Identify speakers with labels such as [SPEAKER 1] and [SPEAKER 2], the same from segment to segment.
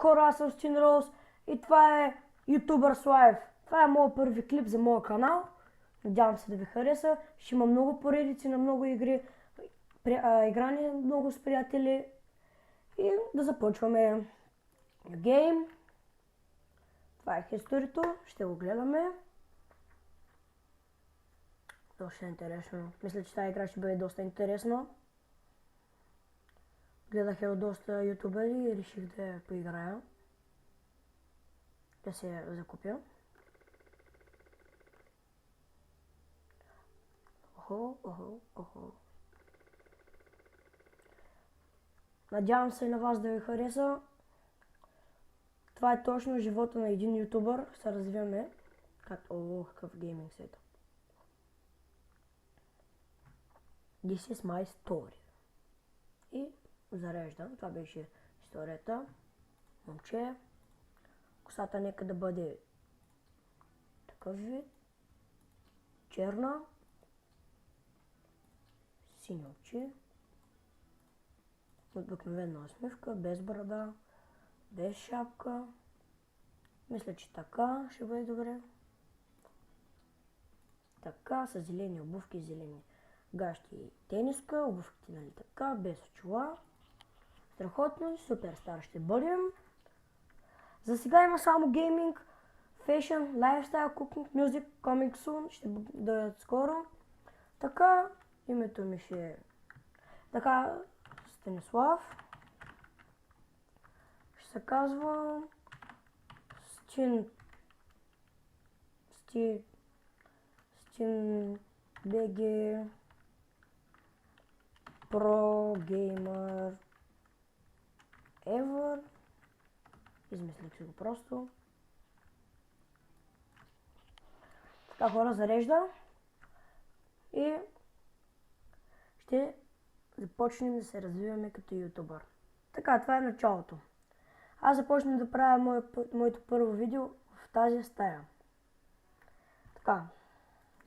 [SPEAKER 1] Хора, аз съм Стин Роуз и това е YouTubers Live. Това е моят първи клип за моя канал. Надявам се да ви хареса. Ще има много поредици на много игри, играни много с приятели. И да започваме. Гейм. Това е историто. Ще го гледаме. Доста интересно. Мисля, че тази игра ще бъде доста интересна. Гледах я от доста ютубери и реших да я поиграя. Да се я закупя. Охо. Надявам се и на вас да ви хареса. Това е точно живота на един ютубър. Се развиваме. Какъв гейминг сетъп. This is my story. И зареждам. Това беше историята. Момче. Косата нека да бъде такъв вид. Черна. Сини очи. Обикновена усмивка, без брада, без шапка. Мисля, че така ще бъде добре. Така, с зелени обувки, зелени гащи и тениска, обувките нали така, без очила. Страхотно, супер стар ще бъдем. За сега има само гейминг, фешън, лайфстайл, кукинг, мюзик, комик сун, ще дойдат скоро. Така, името ми ще е така, Станислав. Ще се казва Стин БГ Pro Gamer Ever. Измислих си го просто. Така, хора, зарежда. И ще започнем да се развиваме като ютубър. Така, това е началото. Аз започнем да правя моето първо видео в тази стая. Така,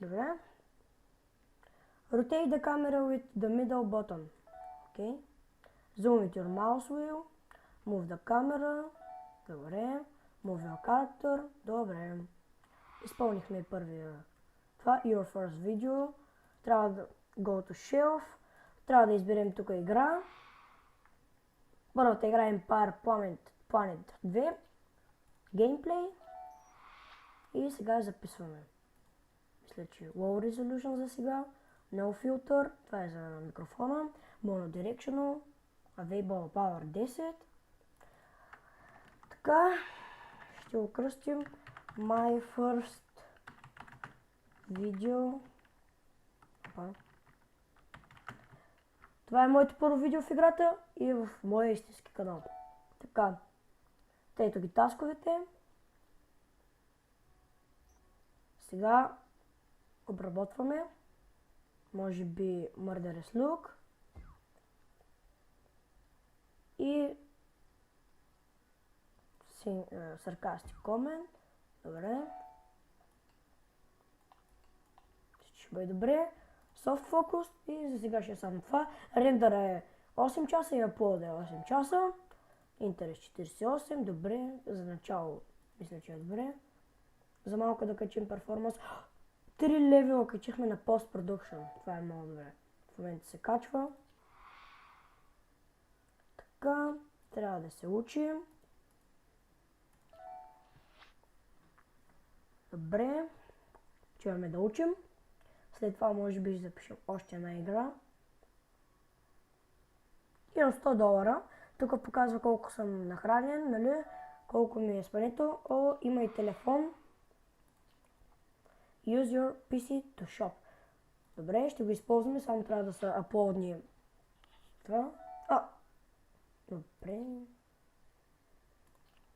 [SPEAKER 1] добре. Rotate the camera with the middle button. Okay. Zoom with your mouse wheel. Move the camera. Добре. Move your character. Добре. Изпълнихме първия. Това your first video. Трябва да go to shelf. Трябва да изберем тук игра. Първата игра е Empire Planet 2. Gameplay. И сега записваме. Мисля, че Low Resolution за сега. No Filter. Това е за микрофона. Monodirectional. Available Power 10. Така. Ще го кръстим My First Video. Това е моето първо видео в играта и в моя истински канал. Така. Ето ги тасковете. Сега обработваме. Може би Murderous Look. И Sarcastic Comment. Добре. Ще бъде добре. Soft Focus и за сега ще е само това. Рендъра е 8 часа и аплода е 8 часа. Интерес 48. Добре. За начало мисля, че е добре. За малко да качим перформанс. 3 левела качихме на Post Production. Това е много добре. В момента се качва. Така. Трябва да се учим. Добре. Чуваме да учим. След това може би ще запишем още една игра. Имам $100. Тук показва колко съм нахранен, нали? Колко ми е спането. О, има и телефон. Use your PC to shop. Добре, ще го използваме, само трябва да са аплодни. Това. Добре.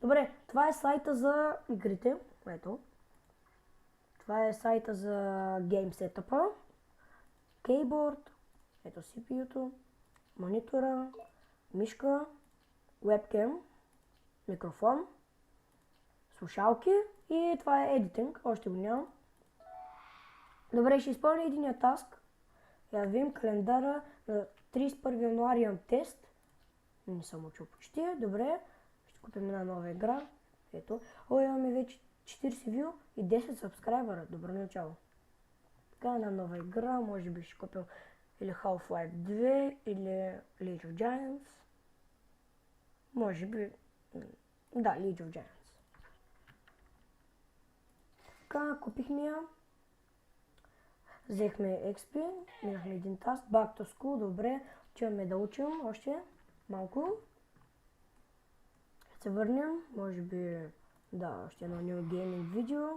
[SPEAKER 1] Добре, това е сайта за игрите. Ето. Това е сайта за Game Setup. Keyboard. Ето CPU-то. Монитора. Мишка. Webcam. Микрофон. Слушалки. И това е Editing. Още го нямам. Добре, ще изпълня единия таск. Я видим календара на 31 януари имам тест. Не съм учил почти. Добре. Ще купим една нова игра. Ето. О, имаме вече 40 вю и 10 сабскрайбъра. Добро начало. Така една нова игра, може би ще купим или Half-Life 2, или League of Giants. Може би... Да, League of Giants. Така, купихме я. Взехме XP, минахме един таст, back to school, добре. Отиваме да учим още малко. Ще се върнем, може би, да, още едно New Gaming видео.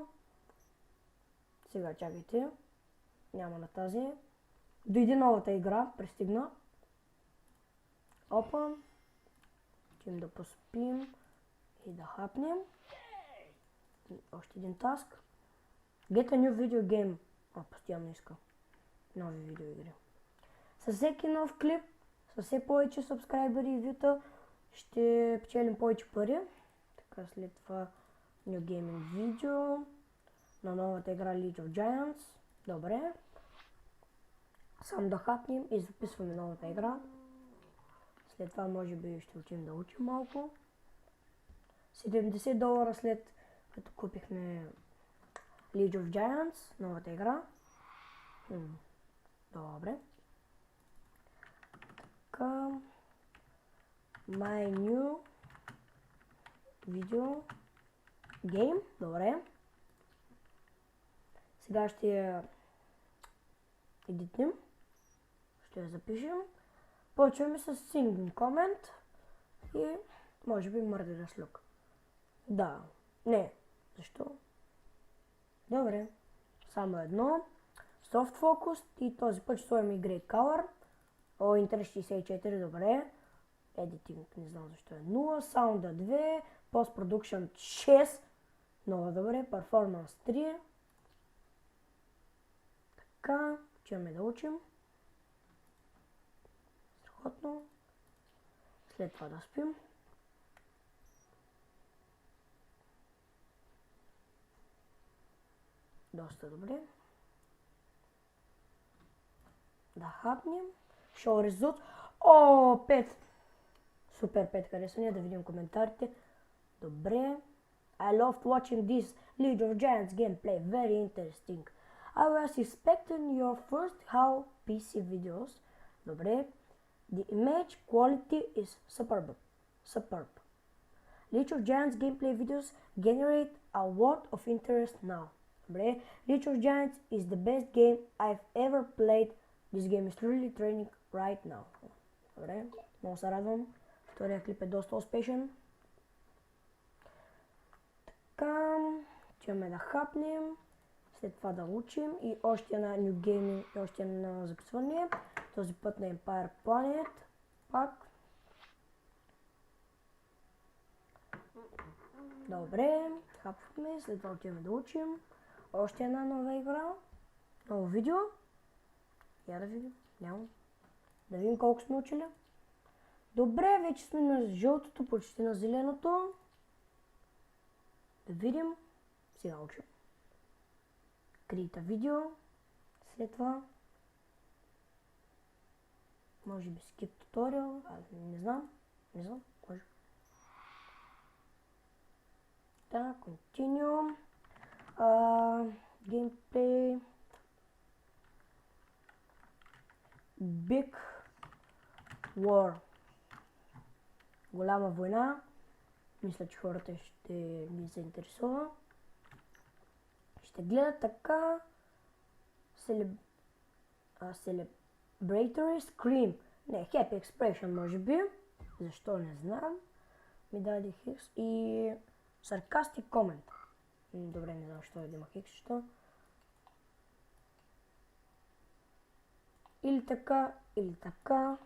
[SPEAKER 1] Сега чакайте, няма на тази. Дойде новата игра, пристигна. Опа. Отивам да поспим и да хапнем. Още един таск. Get a new video game. Постоянно иска нови видеоигри. Със всеки нов клип, със все повече сабскрайбери и вюта, ще печелим повече пари. Така, след това New Gaming видео на новата игра League of Giants. Добре. Само да хапнем и записваме новата игра. След това може би ще учим да учим малко. $70 след като купихме League of Giants, новата игра. Добре. Така. My new video game. Добре. Сега ще я едитнем. Ще я запишем. Почваме с singing comment и може би Murderous Look. Да. Не. Защо? Добре. Само едно. Soft Focus и този път ще сложим и Grey Color. Interest 64, добре. Editing, не знам защо е 0. Sound 2. Post Production 6. Много добре. Performance 3. Така. Чуваме да учим. Страхотно. След това да спим. Доста добре. Да хапнем. Show result. О, 5. Супер, 5 харесвания. Да видим коментарите. Добре. I loved watching this League of Giants gameplay. Very interesting. I was expecting your first how PC videos. Добре. The image quality is superb. Superb. League of Giants gameplay videos generate a lot of interest now. Добре. League of Giants is the best game I've ever played. This game is really training right now. Добре. Много се радвам. Втория клип е доста успешен. Така. Чуваме да хапнем. След това да учим и още една New Gaming и още една записване. Този път на Empire Planet. Пак. Добре. Хапваме. След това отиваме да учим. Още една нова игра. Ново видео. Я да видим. Няма. Да видим колко сме учили. Добре, вече сме на жълтото, почти на зеленото. Да видим. Сега учим. Create видео. След това. Може би skip туториал. Не знам. Не знам. Може. Да, continue. Gameplay. Big War. Голяма война. Мисля, че хората ще ги заинтересува. Ще гледат така. Celebratory Scream. Не, Happy Expression може би. Защо не знам. Ми даде хикс. И Sarcastic Comment. Добре, не знам защо да има хикс. Защо? Или така, или така.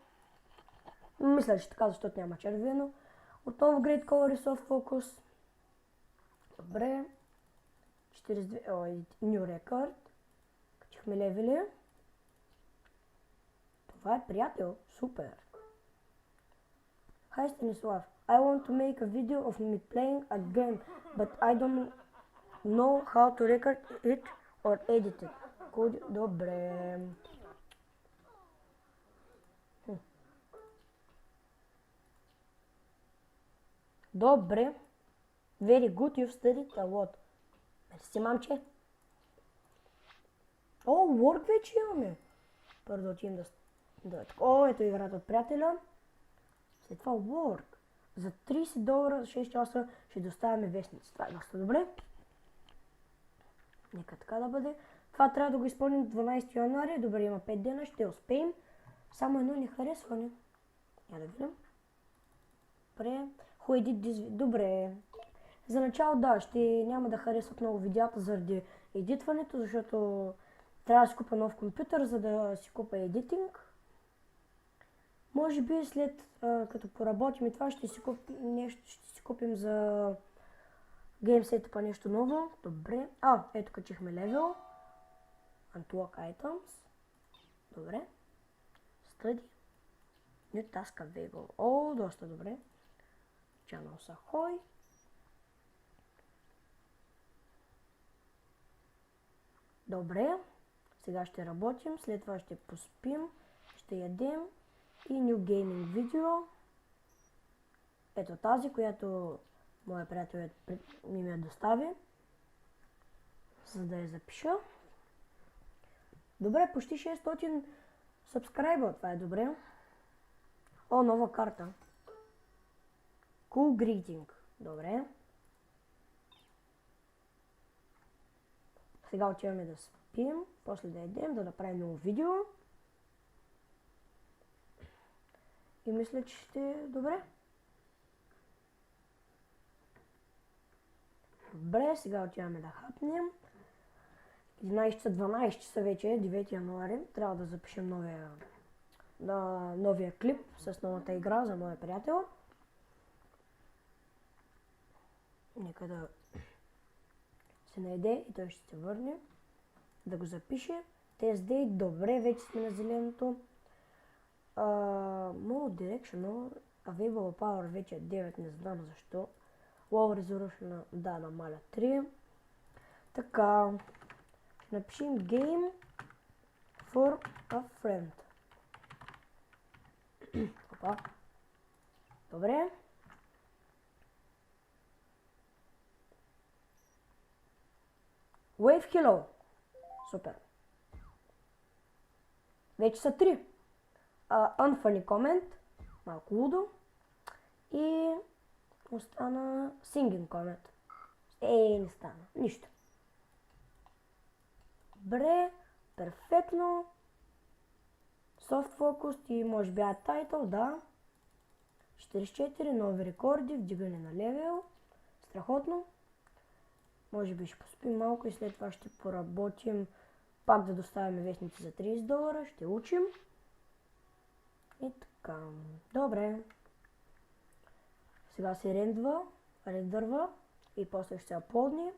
[SPEAKER 1] Мисля, че така, защото няма червено. Отново Great Color и Soft Focus. Добре. 42, New Record. Качихме левели. Това е приятел. Супер. Hi Станислав. I want to make a video of me playing a game, but I don't know how to record it or edit it. Добре. Добре. Very good, you've studied a lot. Мерси, мамче. О, work вече имаме. Първо да отидем да... О, ето играта от приятеля. След това work. За $30 за 6 часа ще доставяме вестници. Това е доста добре. Нека така да бъде. Това трябва да го изпълним 12 януари. Добре, има 5 дена, ще успеем. Само едно нехаресване. Я да видим. Добре. Добре. За начало да, няма да харесват много видеята заради едитването, защото трябва да си купя нов компютър, за да си купя едитинг. Може би след като поработим и това ще си купим за геймсетъпа нещо ново. Добре. Ето качихме левел. Unlock items. Добре. Study. New task available. О, доста добре. Channels Ahoy. Добре. Сега ще работим, след това ще поспим, ще ядем и New Gaming Video. Ето тази, която моя приятел ми я достави, за да я запиша. Добре, почти 600 сабскрайба, това е добре. О, нова карта. Cool Greeting. Добре. Сега отиваме да спим, после да едем, да направим ново видео. И мисля, че ще е добре. Добре, сега отиваме да хапнем. 11 часа, 12 часа вече, 9 януари. Трябва да запишем новия клип с новата игра за моя приятел. Нека да се наеде и той ще се върне. Да го запише. Test Day, добре, вече сме на зеленото. More Direction, Available Power вече е 9, не знам защо. Low Resolution, да, намаля 3. Така, ще напишем Game for a Friend. Опа. Добре. Wave Hello. Супер. Вече са 3. Unfunny Comment. Малко лудо. И остана Singing Comment. Не стана. Нищо. Добре. Перфектно. Soft Focus и може би Title, да. 44, нови рекорди, вдигане на левел. Страхотно. Може би ще поспим малко и след това ще поработим пак да доставяме вестници за $30. Ще учим. И така. Добре. Сега се рендърва и после ще се аплодни.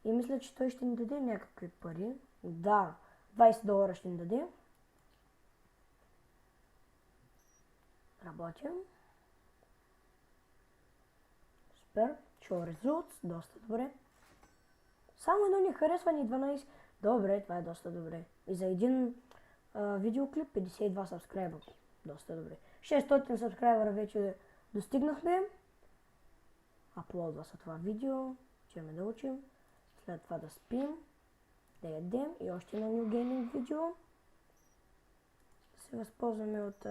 [SPEAKER 1] И мисля, че той ще ни даде някакви пари. Да, $20 ще ни даде. Работим. Супер. Show results. Доста добре. Само едно ни харесва ни 12. Добре, това е доста добре. И за един видеоклип 52 сабскрайбъра. Доста добре. 600 сабскрайбъра вече достигнахме. Аплодва са това видео. Чеме да учим. След това да спим. Да ядем. И още едно New Gaming видео. Да се възползваме от...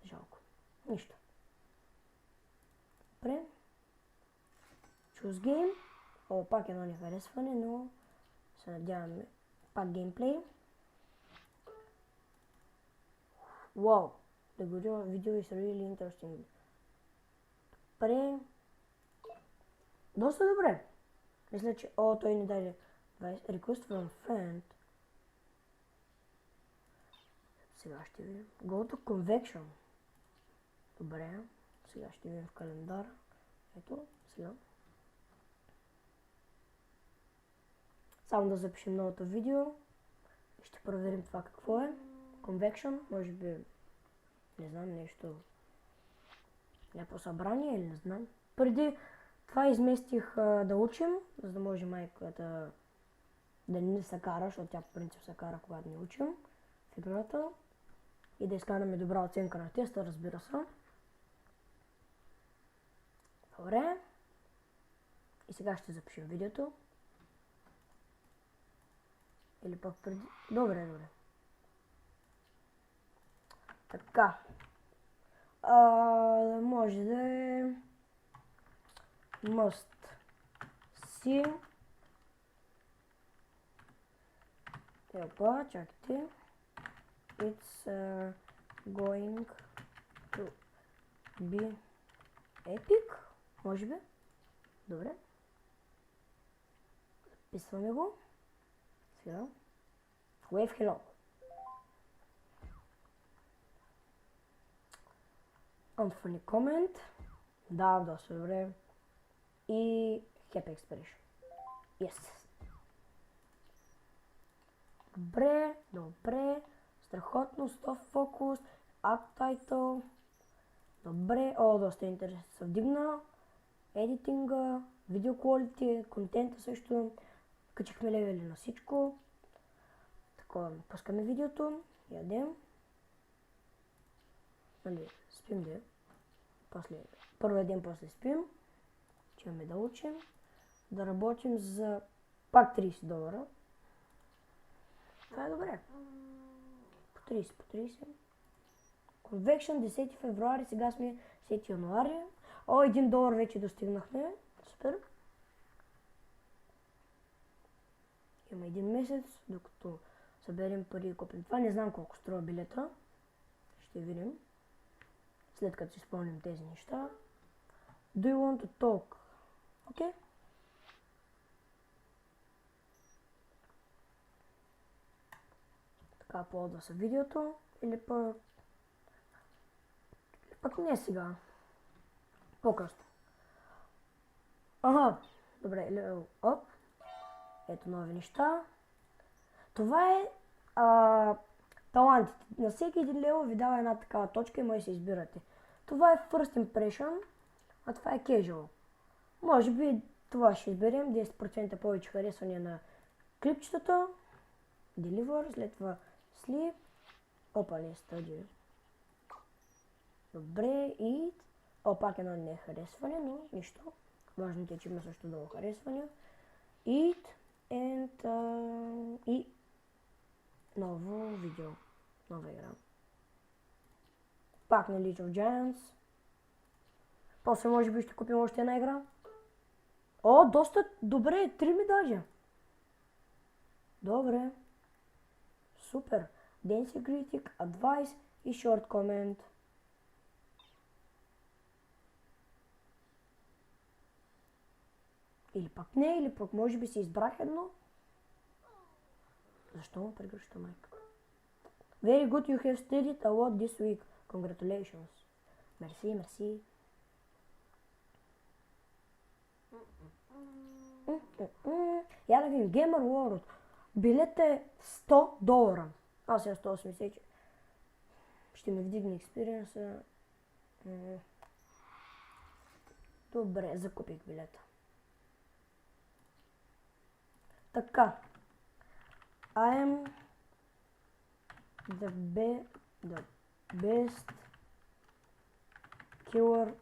[SPEAKER 1] жалко. Нищо. Добре. Choose Game. Пак едно нехаресване, но се надяваме пак геймплей. Wow, the video is really interesting. Добре. Доста добре. Мисля, че... той ни даде request from friend. Сега ще видим. Go to convection. Добре. Сега ще видим в календар. Ето, сега. Само да запишем новото видео. Ще проверим това какво е. Convection, може би, не знам, нещо. Някакво събрание или не знам. Преди това изместих да учим, за да може майката да не се кара, защото тя по принцип се кара, когато не учим в играта. И да изкараме добра оценка на теста, разбира се. Добре. И сега ще запишем видеото. Или пък преди... Добре. Така. Може да е... Must see. Опа, чакайте. It's going to be epic. Може би. Добре. Записваме го. Сега. Wave hello. Unfunny comment. Да, доста добре. И Happy Expression. Yes. Добре. Страхотно. Stop focus. Add title. Добре. Доста интересно се вдигна. Едитинга. Видео quality. Контента също. Качихме левели на всичко. Така, пускаме видеото. Ядем. Нали, спим да. Първо ядем, после спим. Чуваме да учим. Да работим за пак $30. Това е добре. По 30. Convection 10 февруари, сега сме 10 януари. $1 вече достигнахме. Супер. Има един месец, докато съберем пари и купим това. Не знам колко струва билета. Ще видим. След като си спомним тези неща. Do you want to talk? Окей. Така, ползва се видеото. Или пък не сега. По-късно. Добре, level up. Ето нови неща. Това е талантите. На всеки един левел ви дава една такава точка и може да се избирате. Това е First Impression, а това е Casual. Може би това ще изберем. 10% повече харесвания на клипчетата. Deliver, след това Sleep. Опа, не студио. Добре, и... пак едно не харесване, но нищо. Важното е, че има също много харесвания. Eat and... и ново видео. Нова игра. Пак на League of Giants. После може би ще купим още една игра. Доста добре, 3 медажа. Добре. Супер. Dance Critic, Advice и Short Comment. Или пак не, или пък може би си избрах едно. Защо му прегръща майка? Very good, you have studied a lot this week. Congratulations. Мерси. Я да видим, Gamer World. Билет е $100. Аз сега 180. Ще ми вдигне експириенса. Добре, закупих билета. Така. I am the best killer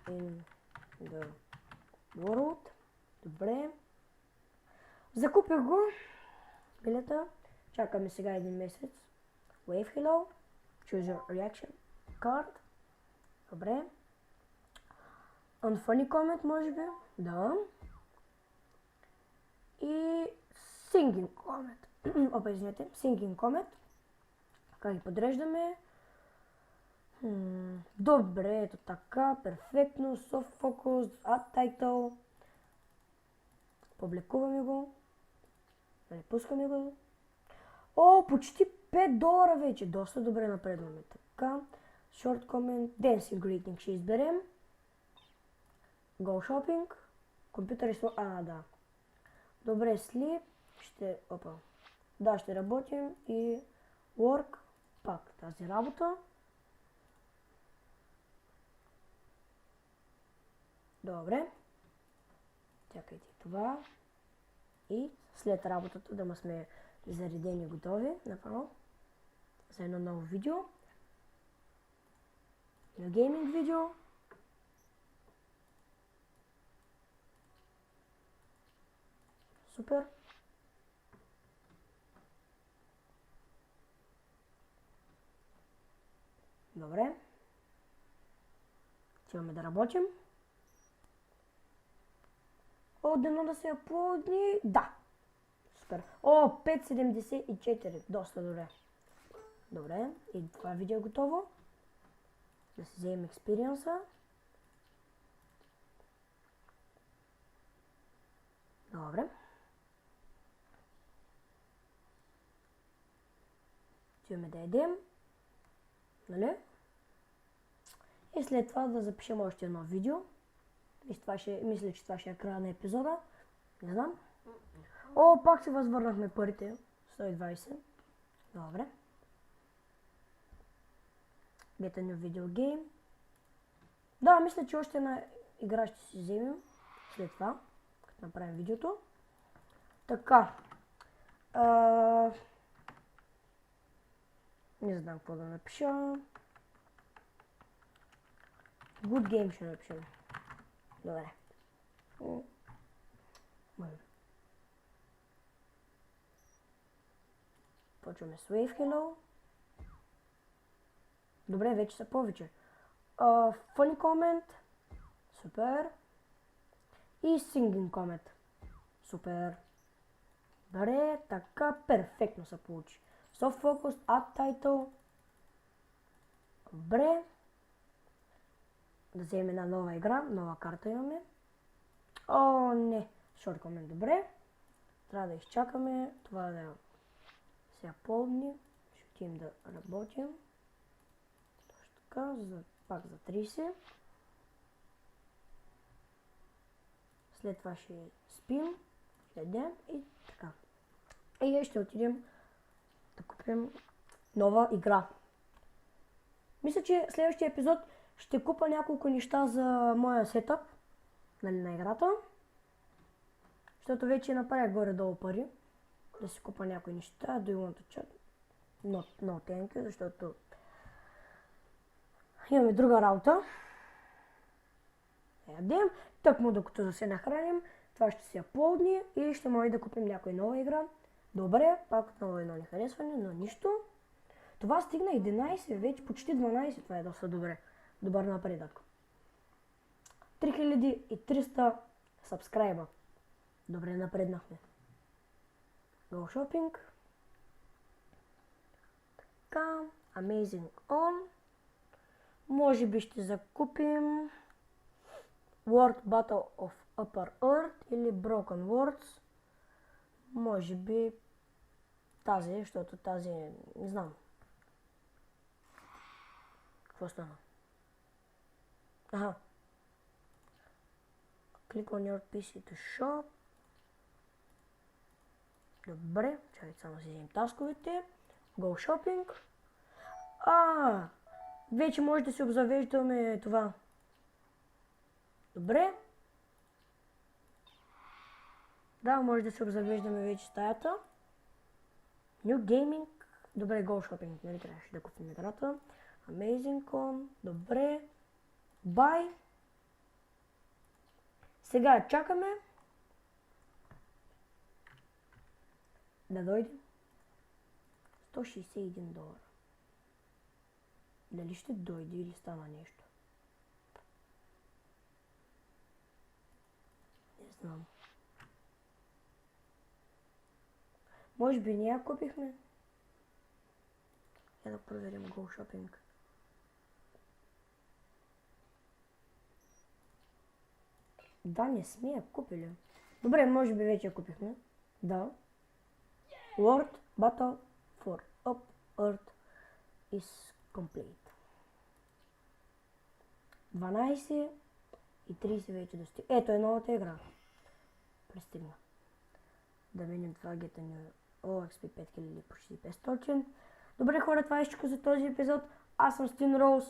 [SPEAKER 1] in the world. Добре. Закупих го. Билета. Чакаме сега един месец. Wave hello. Choose your reaction card. Добре. Unfunny comment може би. Да. И Singing comment. Извинете. Singing comment. Така ги подреждаме. Добре, ето така. Перфектно. Soft focus. Add title. Публикуваме го. Пускаме го. Почти $5 вече. Доста добре напредваме. Така. Short comment. Dancing greeting ще изберем. Go shopping. Компютър и да. Добре, sleep. Ще работим и work. Пак тази работа. Добре. Чакайте това. И след работата да сме заредени и готови направо за едно ново видео. На гейминг видео. Супер. Добре. Отиваме да работим. Дано да се аплодни. Да. Супер. 5,74. Доста добре. Добре. И това видео е готово. Да си вземем експириенса. Добре. Отиваме да едем. Нали? И след това да запишем още едно видео. Мисля, че това ще е края на епизода. Не знам. Пак се възвърнахме парите. 120. Добре. Get a new video game. Да, мисля, че още една игра ще си вземем. След това, като направим видеото. Така. Не знам какво да напиша. Good game ще напишем. Добре. Почваме с Wave Hello. Добре, вече са повече. Funny comment. Супер. И Singing comment. Супер. Добре, така перфектно се получи. Soft Focus, Add Title. Добре. Да вземем една нова игра, нова карта имаме. Не. Short comment, добре. Трябва да изчакаме това да се апълни. Ще отидем да работим. Точно така, пак за 30. След това ще спим, следем и така. И ще отидем да купим нова игра. Мисля, че следващия епизод ще купа няколко неща за моя сетъп, нали, на играта. Защото вече направя горе-долу пари. Да си купа някои неща. Do you want to chat? No, thank you, защото имаме друга работа. Ядем. Тъкмо докато да се нахраним, това ще се аплодни и ще може да купим някоя нова игра. Добре, пак отново едно нехаресване, но нищо. Това стигна 11, вече почти 12, това е доста добре. Добър напредък. 3300 сабскрайба. Добре напреднахме. Go Shopping. Така, Amazing On. Може би ще закупим Word Battle of Upper Earth или Broken Words. Може би тази, защото тази не знам. Какво стана? Click on your PC to shop. Добре, чакайте само си вземем тасковете. Go Shopping. Вече може да си обзавеждаме това. Добре. Да, може да се обзавеждаме вече стаята. New Gaming. Добре, Go Shopping. Нали трябваше да купим играта. Amazing On. Добре. Buy. Сега чакаме да дойде 161 долара. Дали ще дойде или стана нещо? Не знам. Може би ние я купихме? Да проверим Go Shopping. Да, не сме я купили. Добре, може би вече я купихме. Да. World Battle for Up Earth is complete. 12 и 30 вече достига. Ето е новата игра. Пристигна. Да минем това гетане. XP 5000 почти 500. Добре хора, това е всичко за този епизод. Аз съм Стин Роуз.